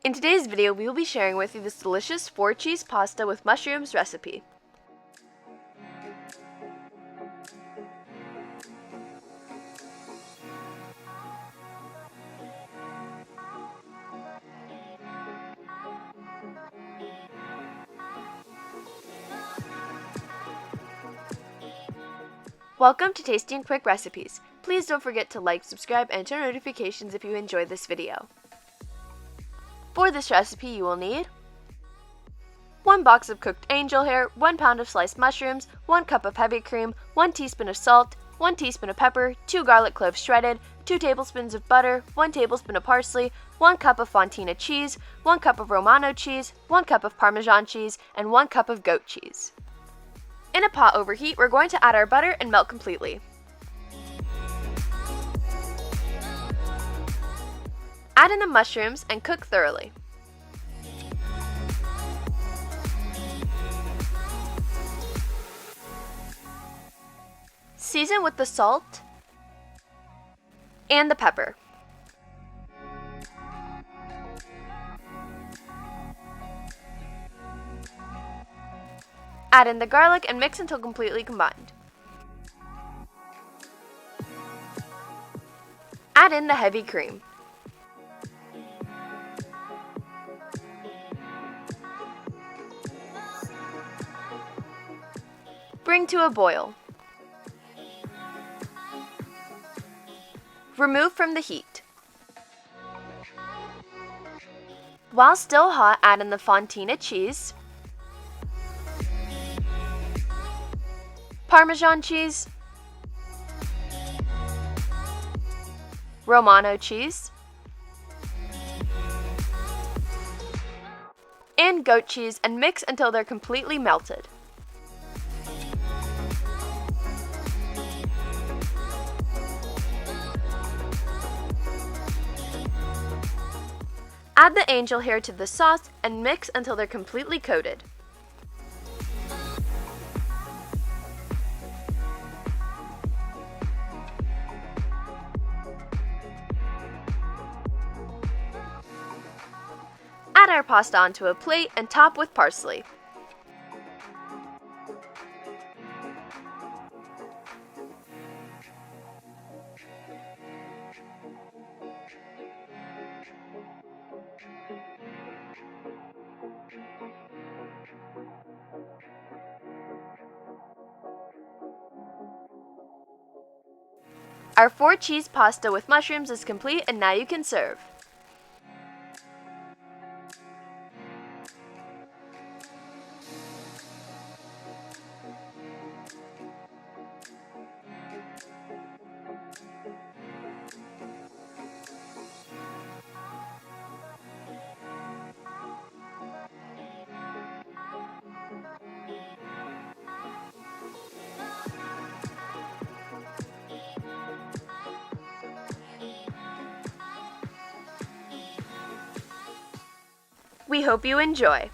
In today's video, we will be sharing with you this delicious 4-cheese pasta with mushrooms recipe. Welcome to Tasty and Quick Recipes. Please don't forget to like, subscribe, and turn on notifications if you enjoyed this video. For this recipe, you will need 1 box of cooked angel hair, 1 pound of sliced mushrooms, 1 cup of heavy cream, 1 teaspoon of salt, 1 teaspoon of pepper, 2 garlic cloves shredded, 2 tablespoons of butter, 1 tablespoon of parsley, 1 cup of Fontina cheese, 1 cup of Romano cheese, 1 cup of Parmesan cheese, and 1 cup of goat cheese. In a pot over heat, we're going to add our butter and melt completely. Add in the mushrooms and cook thoroughly. Season with the salt and the pepper. Add in the garlic and mix until completely combined. Add in the heavy cream. Bring to a boil. Remove from the heat. While still hot, add in the Fontina cheese, Parmesan cheese, Romano cheese, and goat cheese and mix until they're completely melted. Add the angel hair to the sauce and mix until they're completely coated. Add our pasta onto a plate and top with parsley. Our 4-cheese pasta with mushrooms is complete, and now you can serve. We hope you enjoy!